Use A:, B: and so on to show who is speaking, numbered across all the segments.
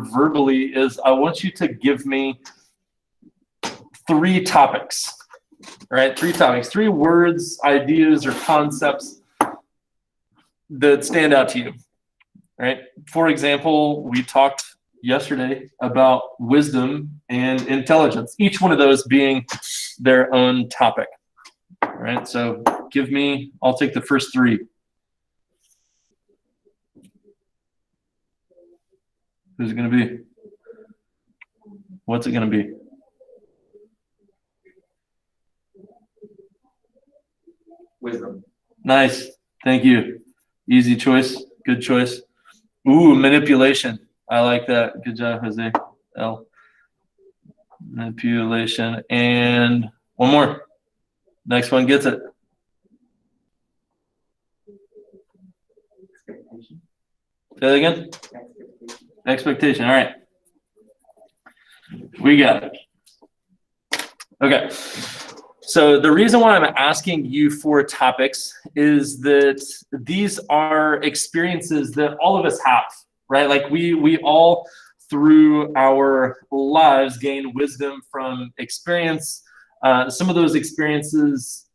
A: verbally is I want you to give me 3 topics, right? 3 topics, 3 words, ideas, or concepts that stand out to you, right? For example, we talked yesterday about wisdom and intelligence, each one of those being their own topic, right? So I'll take the first 3. Who's it going to be? What's it going to be?
B: Wisdom.
A: Nice. Thank you. Easy choice. Good choice. Ooh, manipulation. I like that. Good job, Jose. L. Manipulation. And one more. Next one gets it.
B: Expectation.
A: Say that again. Expectation. All right. We got it. Okay. So the reason why I'm asking you for topics is that these are experiences that all of us have, right? Like we all through our lives gain wisdom from experience. Some of those experiences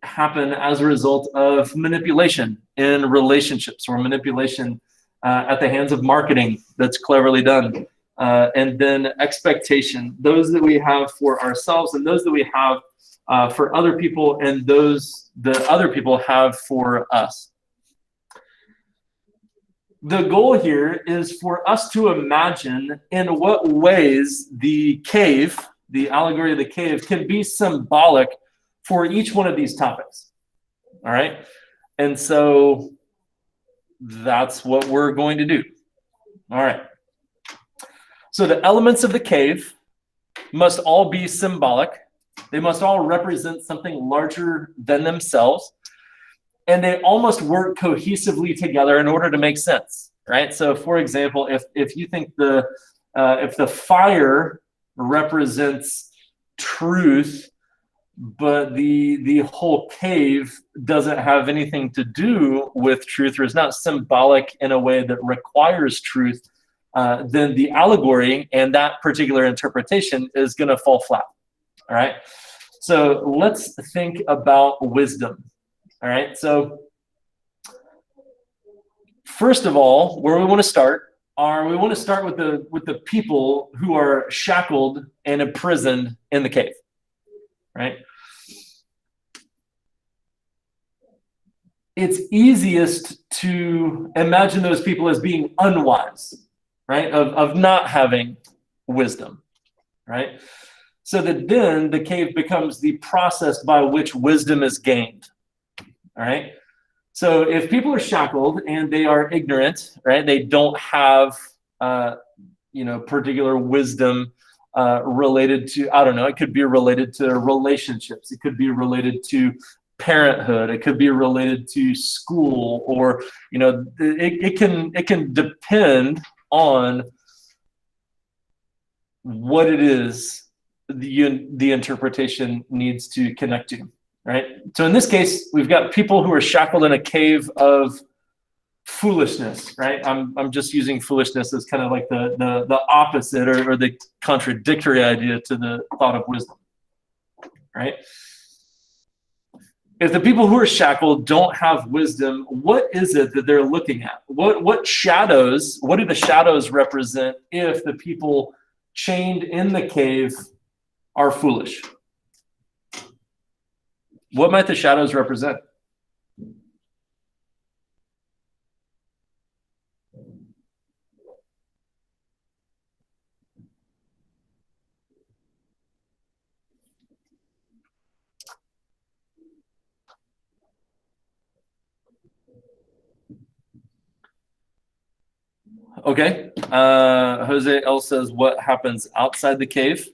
A: happen as a result of manipulation in relationships or manipulation at the hands of marketing that's cleverly done. And then expectation, those that we have for ourselves and those that we have for other people and those that other people have for us. The goal here is for us to imagine in what ways the cave, the allegory of the cave, can be symbolic for each one of these topics. All right? And so that's what we're going to do. All right. So the elements of the cave must all be symbolic. They must all represent something larger than themselves. And they all must work cohesively together in order to make sense, right? So for example, if you think if the fire represents truth, but the whole cave doesn't have anything to do with truth, or is not symbolic in a way that requires truth, then the allegory and that particular interpretation is going to fall flat. All right. So let's think about wisdom. All right. So first of all, where we want to start with the people who are shackled and imprisoned in the cave. Right. It's easiest to imagine those people as being unwise, right? Of not having wisdom, right? So that then the cave becomes the process by which wisdom is gained. All right. So if people are shackled and they are ignorant, right? They don't have, particular wisdom related to, I don't know, it could be related to relationships. It could be related to parenthood. It could be related to school, or, it can depend on what it is the interpretation needs to connect to, right? So in this case, we've got people who are shackled in a cave of foolishness, right? I'm just using foolishness as kind of like the opposite or the contradictory idea to the thought of wisdom, right? If the people who are shackled don't have wisdom, what is it that they're looking at? What do the shadows represent if the people chained in the cave are foolish? What might the shadows represent? Okay. Jose L says, what happens outside the cave?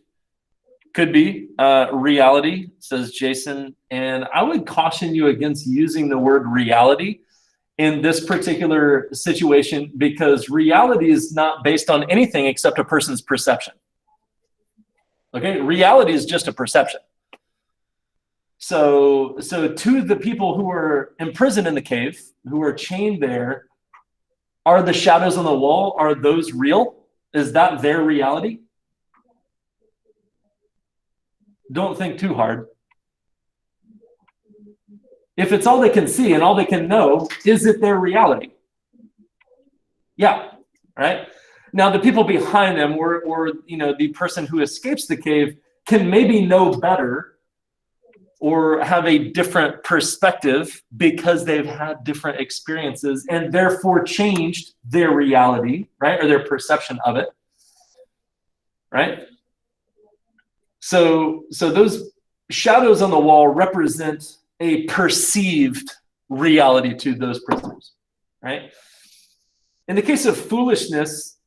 A: Could be reality, says Jason. And I would caution you against using the word reality in this particular situation, because reality is not based on anything except a person's perception. Okay, reality is just a perception. So to the people who are imprisoned in the cave, who are chained there, are the shadows on the wall, are those real? Is that their reality? Don't think too hard. If it's all they can see and all they can know, is it their reality? Yeah, right? Now, the people behind them or the person who escapes the cave can maybe know better or have a different perspective because they've had different experiences and therefore changed their reality, right? Or their perception of it, right? So those shadows on the wall represent a perceived reality to those prisoners, right? In the case of foolishness,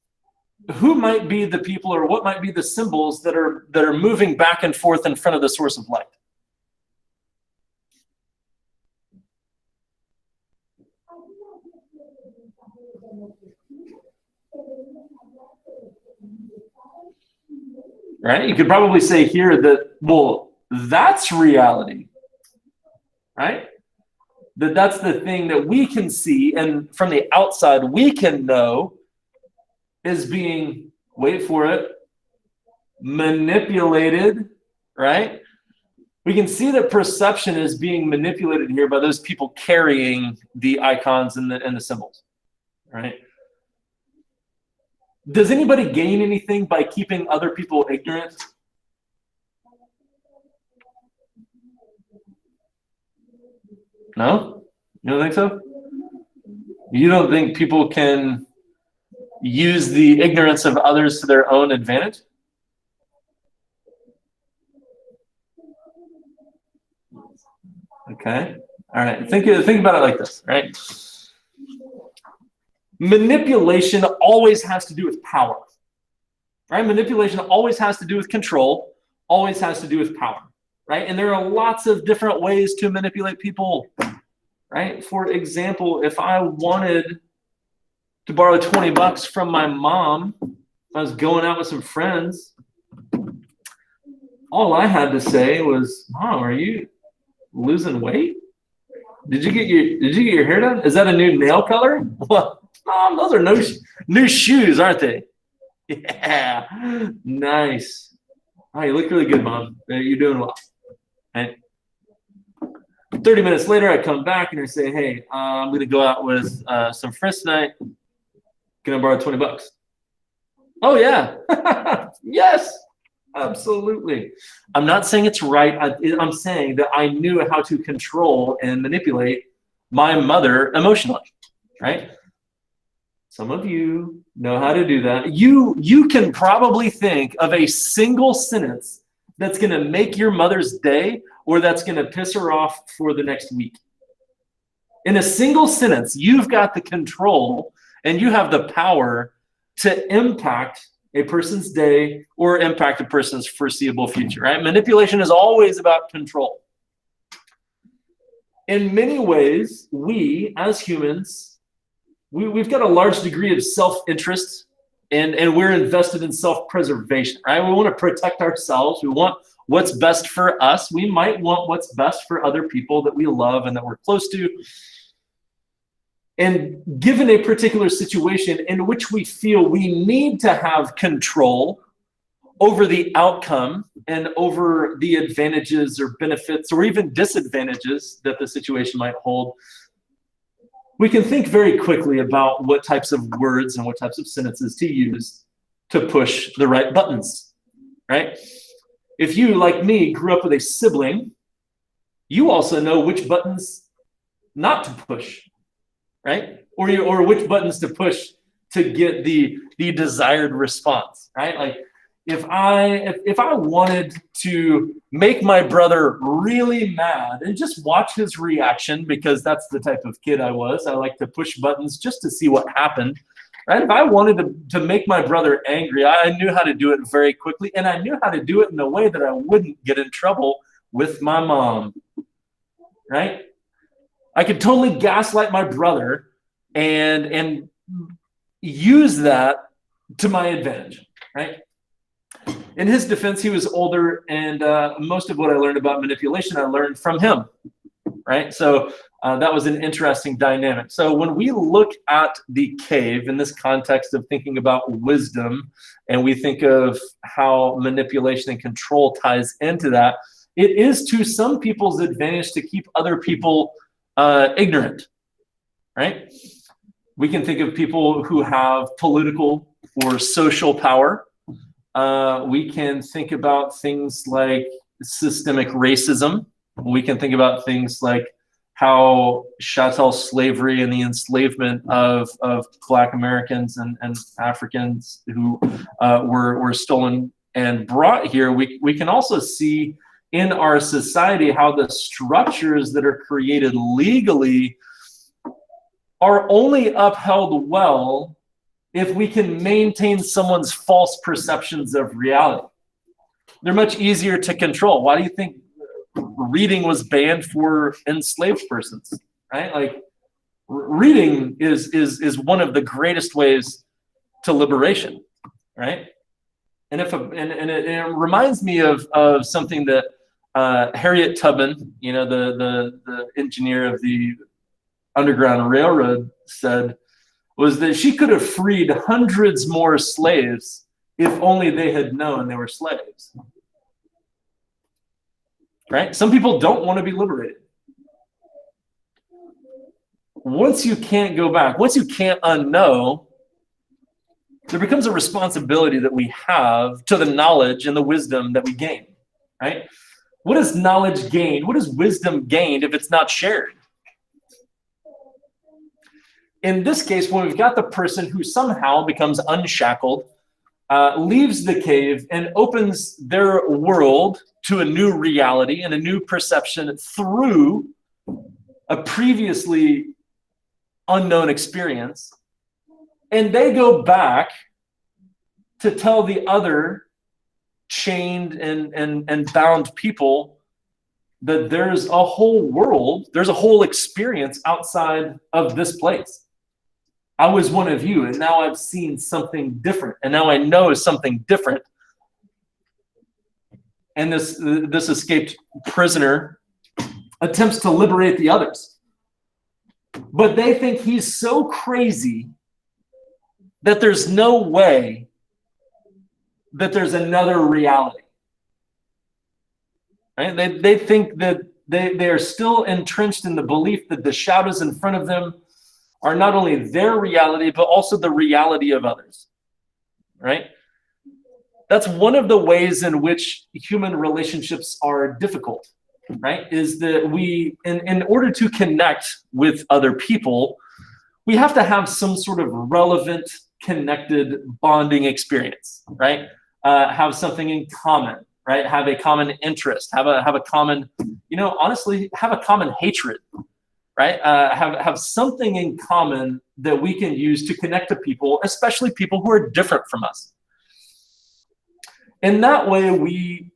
A: who might be the people or what might be the symbols that are moving back and forth in front of the source of light? Right? You could probably say here that, well, that's reality, right? That's the thing that we can see, and from the outside we can know is being, wait for it, manipulated, right? We can see that perception is being manipulated here by those people carrying the icons and the symbols, right? Does anybody gain anything by keeping other people ignorant? No? You don't think so? You don't think people can use the ignorance of others to their own advantage? Okay. All right. Think about it like this, right? Manipulation always has to do with power, right? Manipulation always has to do with control, always has to do with power, right? And there are lots of different ways to manipulate people, right? For example, if I wanted to borrow $20 from my mom, I was going out with some friends, all I had to say was, "Mom, are you losing weight? Did you get your hair done? Is that a new nail color? Well, Mom, those are new shoes, aren't they? Yeah, nice. Oh, you look really good, Mom. You're doing well." And 30 minutes later, I come back and I say, "Hey, I'm going to go out with some friends tonight. Can I borrow $20? "Oh, yeah." Yes, absolutely. I'm not saying it's right. I'm saying that I knew how to control and manipulate my mother emotionally, right? Some of you know how to do that. You can probably think of a single sentence that's going to make your mother's day or that's going to piss her off for the next week. In a single sentence, you've got the control and you have the power to impact a person's day or impact a person's foreseeable future, right? Manipulation is always about control. In many ways, we as humans, we've got a large degree of self-interest and we're invested in self-preservation, right? We want to protect ourselves. We want what's best for us. We might want what's best for other people that we love and that we're close to. And given a particular situation in which we feel we need to have control over the outcome and over the advantages or benefits or even disadvantages that the situation might hold, we can think very quickly about what types of words and what types of sentences to use to push the right buttons, right? If you, like me, grew up with a sibling, you also know which buttons not to push, right? Or which buttons to push to get the desired response, right? Like if I wanted to make my brother really mad and just watch his reaction, because that's the type of kid I was, I like to push buttons just to see what happened, right? If I wanted to make my brother angry, I knew how to do it very quickly, and I knew how to do it in a way that I wouldn't get in trouble with my mom, right? I could totally gaslight my brother and use that to my advantage, right? In his defense, he was older, and most of what I learned about manipulation, I learned from him, right? So That was an interesting dynamic. So when we look at the cave in this context of thinking about wisdom, and we think of how manipulation and control ties into that, it is to some people's advantage to keep other people ignorant, right? We can think of people who have political or social power. We can think about things like systemic racism. We can think about things like how chattel slavery and the enslavement of Black Americans and Africans who were stolen and brought here. We can also see in our society how the structures that are created legally are only upheld well if we can maintain someone's false perceptions of reality. They're much easier to control. Why do you think reading was banned for enslaved persons, right? Like reading is one of the greatest ways to liberation, right? And it reminds me of something that Harriet Tubman, you know, the engineer of the Underground Railroad, said was that she could have freed hundreds more slaves if only they had known they were slaves. Right? Some people don't want to be liberated. Once you can't go back, once you can't unknow, there becomes a responsibility that we have to the knowledge and the wisdom that we gain, right? What is knowledge gained? What is wisdom gained if it's not shared? In this case, when we've got the person who somehow becomes unshackled, leaves the cave and opens their world to a new reality and a new perception through a previously unknown experience, and they go back to tell the other chained and bound people that there's a whole world, there's a whole experience outside of this place. I was one of you, and now I've seen something different, and now I know something different. And this escaped prisoner attempts to liberate the others. But they think he's so crazy that there's no way that there's another reality. Right? They think that they are still entrenched in the belief that the shadows in front of them are not only their reality, but also the reality of others, right? That's one of the ways in which human relationships are difficult, right? Is that we, in order to connect with other people, we have to have some sort of relevant, connected, bonding experience, right? Have something in common, right? Have a common interest, have a common, honestly, have a common hatred, right? Have something in common that we can use to connect to people, especially people who are different from us. In that way,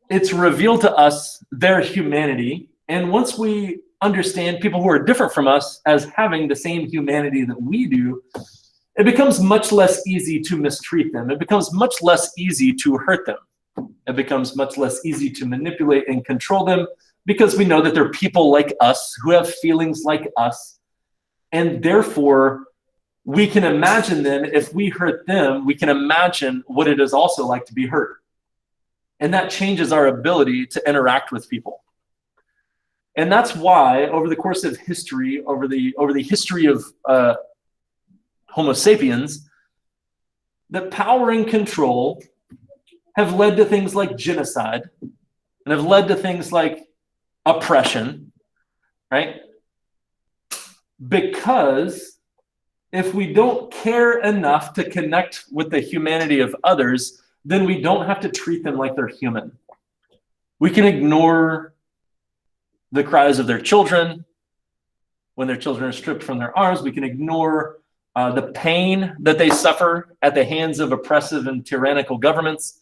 A: it's revealed to us their humanity. And once we understand people who are different from us as having the same humanity that we do, it becomes much less easy to mistreat them. It becomes much less easy to hurt them. It becomes much less easy to manipulate and control them, because we know that they're people like us who have feelings like us. And therefore, we can imagine them, if we hurt them, we can imagine what it is also like to be hurt. And that changes our ability to interact with people. And that's why, over the course of history, over the history of Homo sapiens, that power and control have led to things like genocide and have led to things like oppression, right? Because if we don't care enough to connect with the humanity of others, then we don't have to treat them like they're human. We can ignore the cries of their children when their children are stripped from their arms. We can ignore the pain that they suffer at the hands of oppressive and tyrannical governments.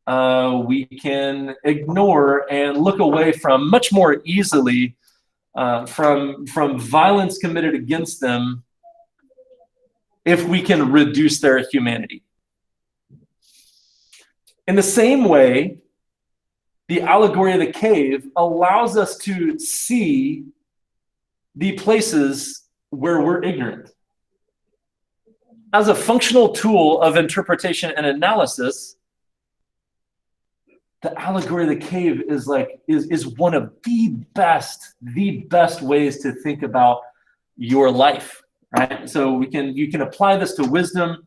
A: We can ignore and look away from much more easily from violence committed against them if we can reduce their humanity. In the same way, the allegory of the cave allows us to see the places where we're ignorant. As a functional tool of interpretation and analysis, the allegory of the cave is one of the best ways to think about your life, right? So you can apply this to wisdom.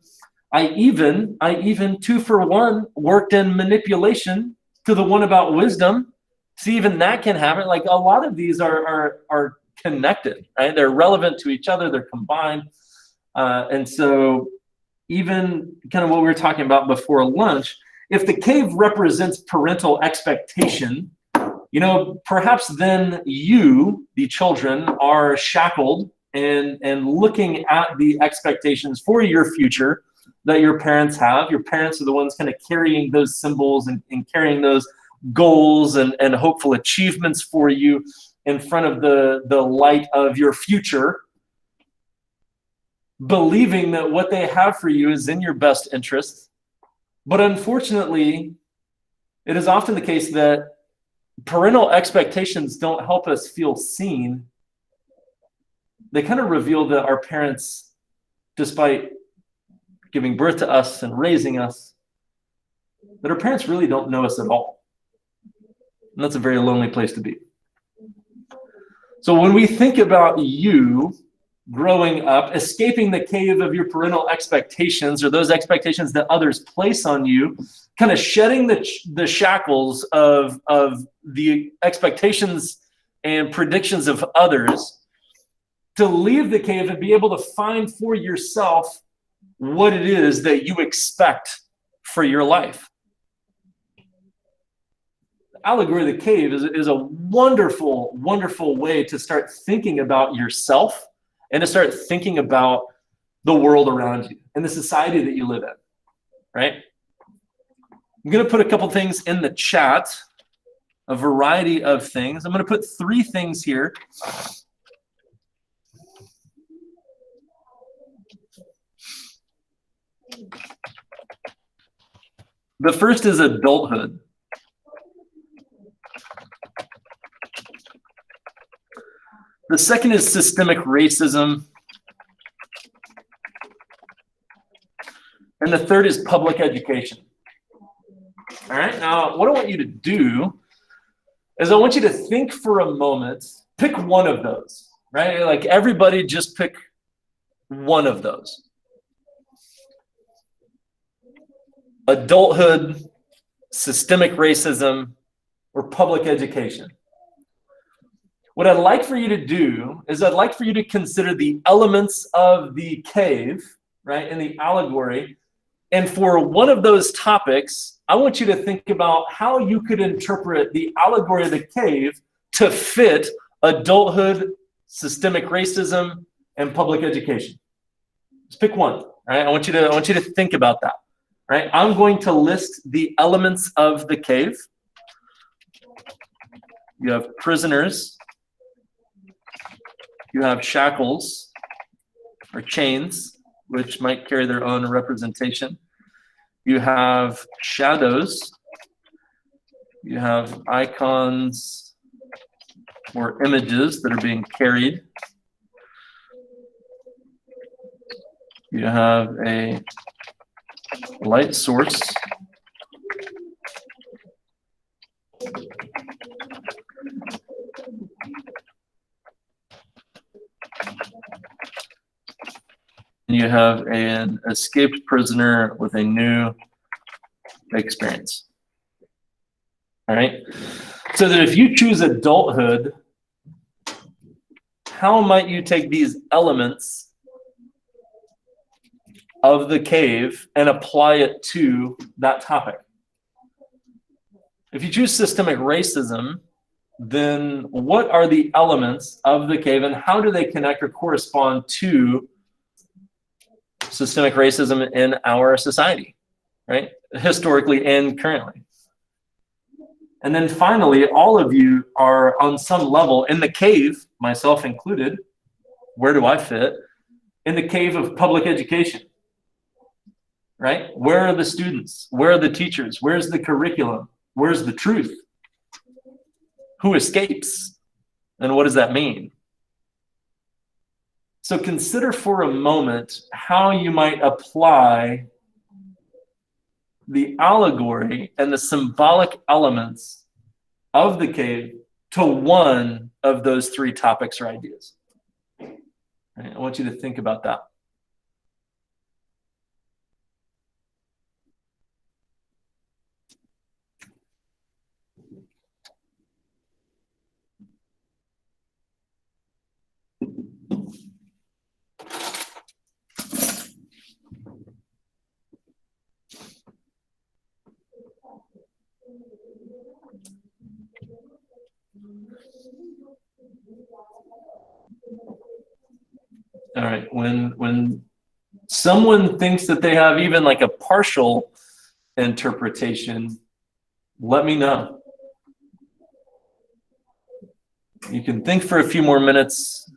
A: I even 2-for-1 worked in manipulation to the one about wisdom. See, even that can happen. Like, a lot of these are connected, right? They're relevant to each other. They're combined. And so even kind of what we were talking about before lunch, if the cave represents parental expectation, perhaps then you, the children, are shackled and looking at the expectations for your future that your parents have. Your parents are the ones kind of carrying those symbols and carrying those goals and hopeful achievements for you in front of the light of your future, believing that what they have for you is in your best interest. But unfortunately, it is often the case that parental expectations don't help us feel seen. They kind of reveal that our parents, despite giving birth to us and raising us, that our parents really don't know us at all. And that's a very lonely place to be. So when we think about you growing up, escaping the cave of your parental expectations, or those expectations that others place on you, kind of shedding the shackles of the expectations and predictions of others, to leave the cave and be able to find for yourself what it is that you expect for your life. The allegory of the cave is a wonderful, wonderful way to start thinking about yourself and to start thinking about the world around you and the society that you live in, right? I'm going to put a couple things in the chat, a variety of things. I'm going to put 3 things here. The first is adulthood. The second is systemic racism. And the third is public education. All right, now what I want you to do is I want you to think for a moment, pick one of those, right? Like, everybody just pick one of those. Adulthood, systemic racism, or public education. What I'd like for you to do is I'd like for you to consider the elements of the cave, right, in the allegory. And for one of those topics, I want you to think about how you could interpret the allegory of the cave to fit adulthood, systemic racism, and public education. Just pick one, right? I want you to think about that, right? I'm going to list the elements of the cave. You have prisoners. You have shackles or chains, which might carry their own representation. You have shadows. You have icons or images that are being carried. You have a light source. You have an escaped prisoner with a new experience. All right. So that if you choose adulthood, how might you take these elements of the cave and apply it to that topic? If you choose systemic racism, then what are the elements of the cave and how do they connect or correspond to systemic racism in our society, right? Historically and currently. And then finally, all of you are on some level in the cave, myself included. Where do I fit? In the cave of public education, right? Where are the students? Where are the teachers? Where's the curriculum? Where's the truth? Who escapes? And what does that mean? So consider for a moment how you might apply the allegory and the symbolic elements of the cave to one of those three topics or ideas. Right? I want you to think about that. All right, when someone thinks that they have even like a partial interpretation, let me know. You can think for a few more minutes.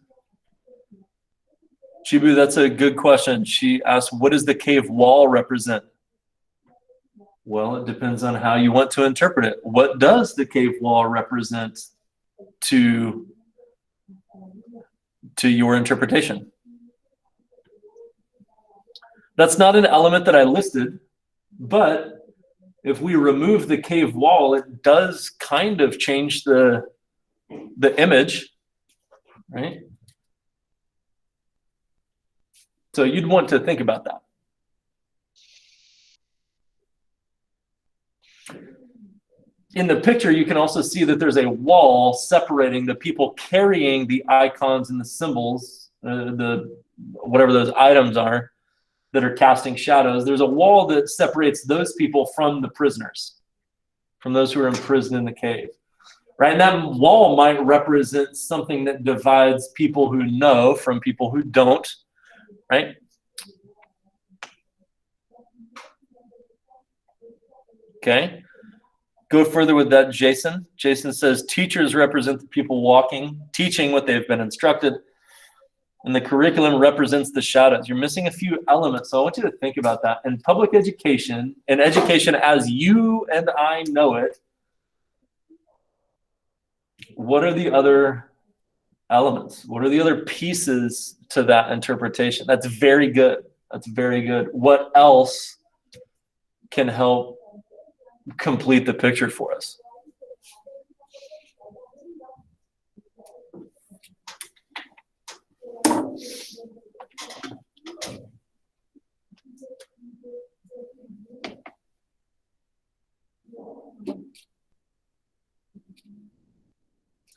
A: Chibu, that's a good question. She asked, what does the cave wall represent? Well, it depends on how you want to interpret it. What does the cave wall represent to your interpretation? That's not an element that I listed, but if we remove the cave wall, it does kind of change the image, right? So you'd want to think about that. In the picture, you can also see that there's a wall separating the people carrying the icons and the symbols, the whatever those items are that are casting shadows. There's a wall that separates those people from the prisoners, from those who are imprisoned in the cave, right? And that wall might represent something that divides people who know from people who don't, right? Okay. Go further with that, Jason. Jason says, teachers represent the people walking, teaching what they've been instructed, and the curriculum represents the shadows. You're missing a few elements, so I want you to think about that. In public education, and education as you and I know it, what are the other elements? What are the other pieces to that interpretation? That's very good. That's very good. What else can help complete the picture for us?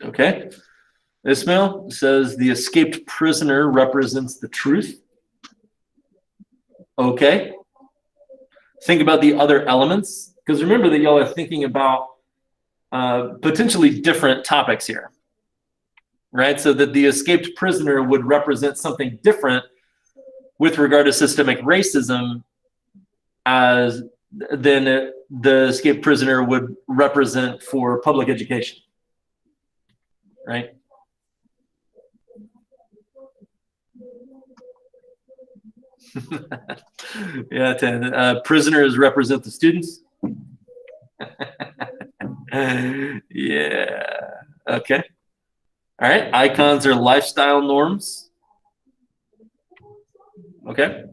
A: Okay. Ismail says the escaped prisoner represents the truth. Okay. Think about the other elements, because remember that y'all are thinking about potentially different topics here, right? So that the escaped prisoner would represent something different with regard to systemic racism as than the escaped prisoner would represent for public education, right? Yeah, prisoners represent the students. Yeah, okay. All right, icons are lifestyle norms. Okay.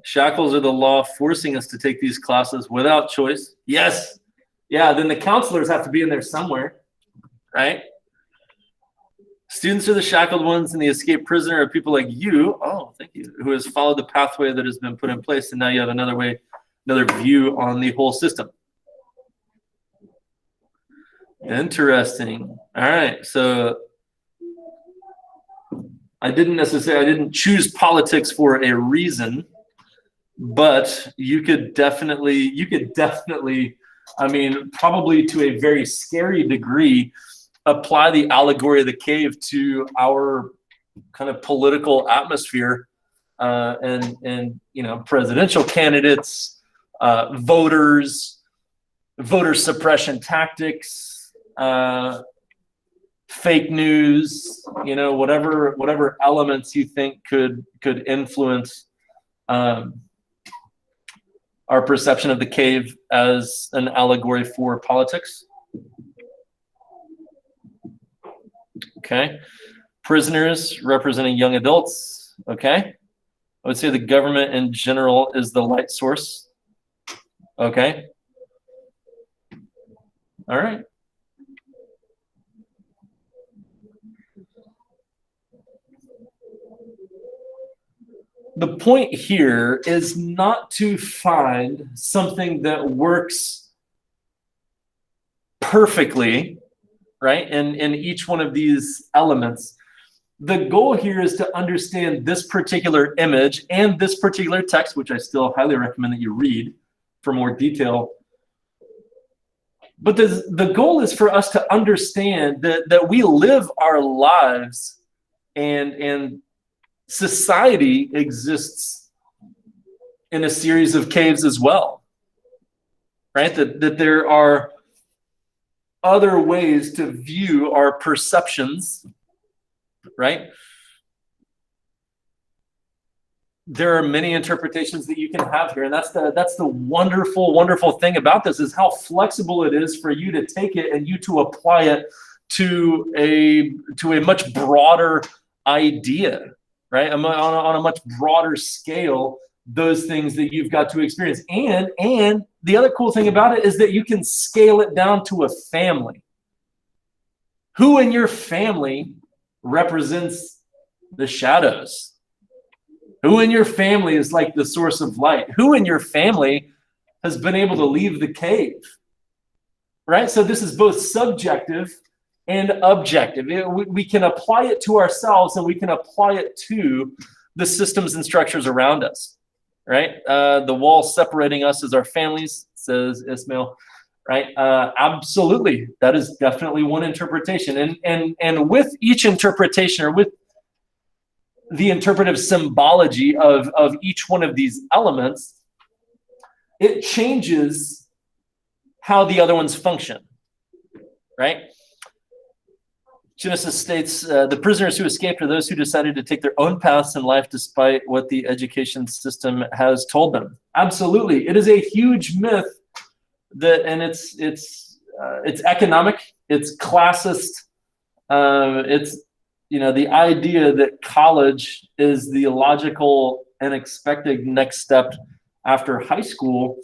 A: Shackles are the law forcing us to take these classes without choice. Yes. Yeah, then the counselors have to be in there somewhere, right? Students are the shackled ones, and the escaped prisoner are people like you. Oh, thank you. Who has followed the pathway that has been put in place, and now you have another view on the whole system. Interesting. All right. So I didn't choose politics for a reason, but you could definitely, I mean, probably to a very scary degree, apply the allegory of the cave to our kind of political atmosphere, and you know, presidential candidates, voters, voter suppression tactics, fake news, you know, whatever elements you think could influence our perception of the cave as an allegory for politics. Okay. Prisoners representing young adults, okay? I would say the government in general is the light source, okay? All right. The point here is not to find something that works perfectly, right, in each one of these elements. The goal here is to understand this particular image and this particular text, which I still highly recommend that you read for more detail. But the goal is for us to understand that we live our lives and society exists in a series of caves as well, right? That there are other ways to view our perceptions, right? There are many interpretations that you can have here, and that's the wonderful, wonderful thing about this, is how flexible it is for you to take it and you to apply it to a much broader idea, right? On a much broader scale, those things that you've got to experience. And the other cool thing about it is that you can scale it down to a family. Who in your family represents the shadows? Who in your family is like the source of light? Who in your family has been able to leave the cave? Right? So this is both subjective and objective. We can apply it to ourselves, and we can apply it to the systems and structures around us. Right? The wall separating us is our families, says Ismail. Right? Absolutely. That is definitely one interpretation. And with each interpretation, or with the interpretive symbology of each one of these elements, it changes how the other ones function, right? Genesis states, the prisoners who escaped are those who decided to take their own paths in life despite what the education system has told them. Absolutely. It is a huge myth and it's economic, it's classist, it's the idea that college is the logical and expected next step after high school.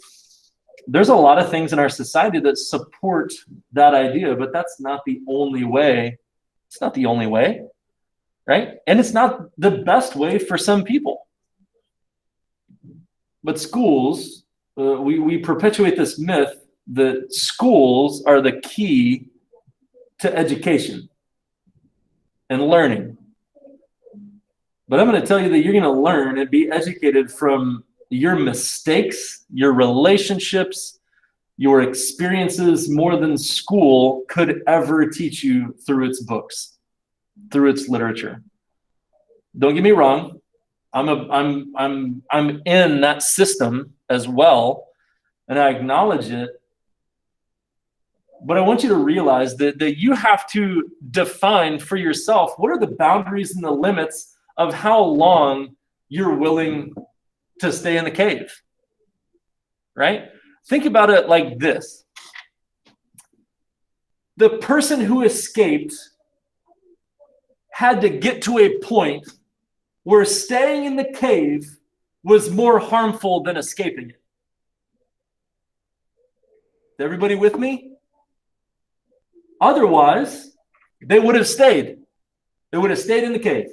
A: There's a lot of things in our society that support that idea, but that's not the only way. It's not the only way, right? And it's not the best way for some people. But schools, we perpetuate this myth that schools are the key to education and learning. But I'm going to tell you that you're going to learn and be educated from your mistakes, your relationships, your experiences, more than school could ever teach you through its books, through its literature. Don't get me wrong. I'm in that system as well, and I acknowledge it. But I want you to realize that you have to define for yourself what are the boundaries and the limits of how long you're willing to stay in the cave, right? Think about it like this. The person who escaped had to get to a point where staying in the cave was more harmful than escaping it. Is everybody with me? Otherwise, they would have stayed. They would have stayed in the cave.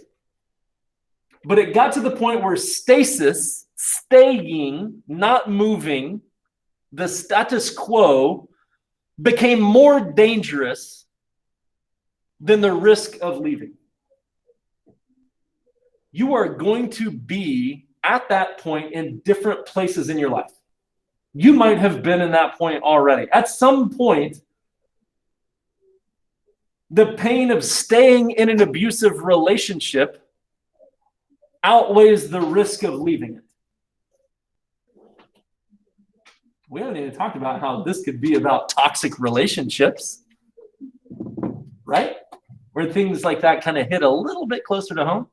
A: But it got to the point where stasis, staying, not moving, the status quo, became more dangerous than the risk of leaving. You are going to be at that point in different places in your life. You might have been in that point already. At some point, the pain of staying in an abusive relationship outweighs the risk of leaving it. We haven't even talked about how this could be about toxic relationships, right? Where things like that kind of hit a little bit closer to home.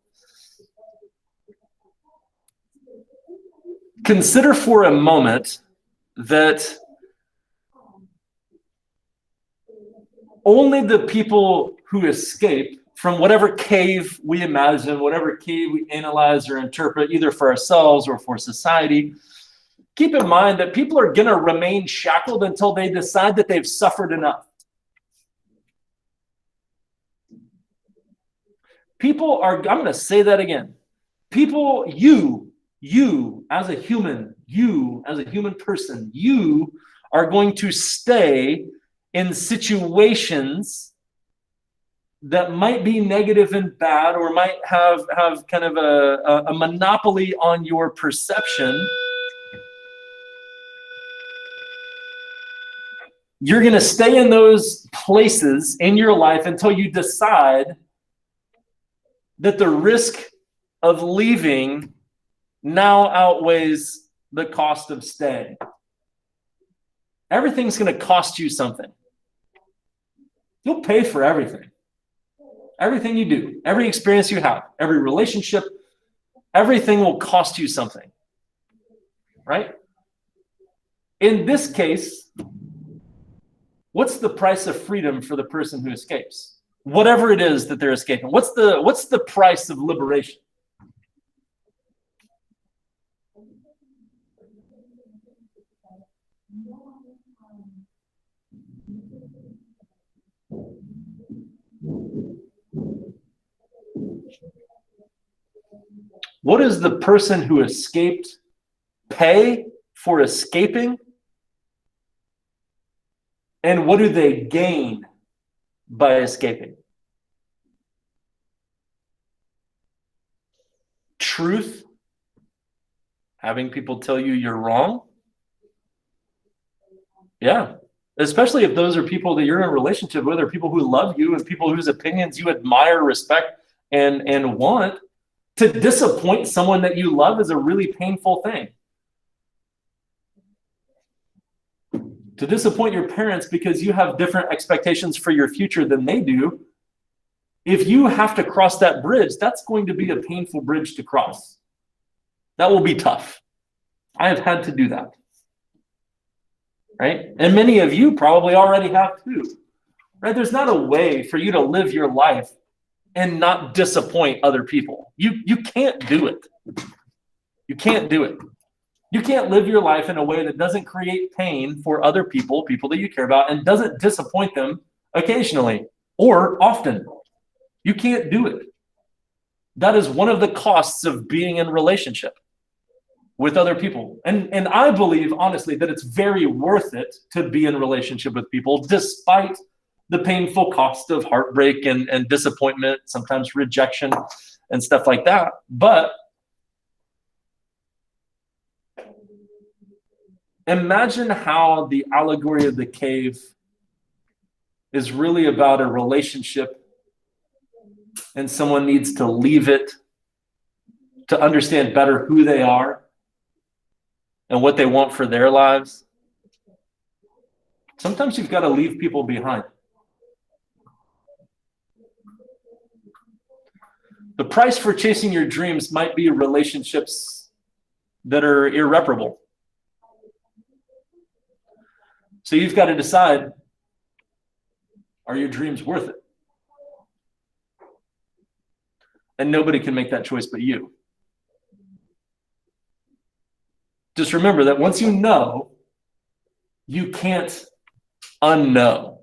A: Consider for a moment that only the people who escape from whatever cave we imagine, whatever cave we analyze or interpret, either for ourselves or for society, keep in mind that people are going to remain shackled until they decide that they've suffered enough. People are, I'm going to say that again. People, you as a human person, you are going to stay in situations that might be negative and bad, or might have kind of a monopoly on your perception. You're going to stay in those places in your life until you decide that the risk of leaving now outweighs the cost of staying. Everything's going to cost you something. You'll pay for everything. Everything you do, every experience you have, every relationship, everything will cost you something, right? In this case, what's the price of freedom for the person who escapes? Whatever it is that they're escaping. What's the price of liberation? What does the person who escaped pay for escaping? And what do they gain by escaping? Truth, having people tell you you're wrong. Yeah, especially if those are people that you're in a relationship with, or people who love you and people whose opinions you admire, respect, and want. To disappoint someone that you love is a really painful thing. To disappoint your parents because you have different expectations for your future than they do, if you have to cross that bridge, that's going to be a painful bridge to cross. That will be tough. I have had to do that. Right? And many of you probably already have too. Right? There's not a way for you to live your life and not disappoint other people. You can't do it. You can't do it. You can't live your life in a way that doesn't create pain for other people that you care about, and doesn't disappoint them occasionally or often. You can't do it. That is one of the costs of being in relationship with other people. And I believe, honestly, that it's very worth it to be in relationship with people, despite the painful cost of heartbreak and disappointment, sometimes rejection and stuff like that. But imagine how the allegory of the cave is really about a relationship, and someone needs to leave it to understand better who they are and what they want for their lives. Sometimes you've got to leave people behind. The price for chasing your dreams might be relationships that are irreparable. So you've got to decide, are your dreams worth it? And nobody can make that choice but you. Just remember that once you know, you can't unknow.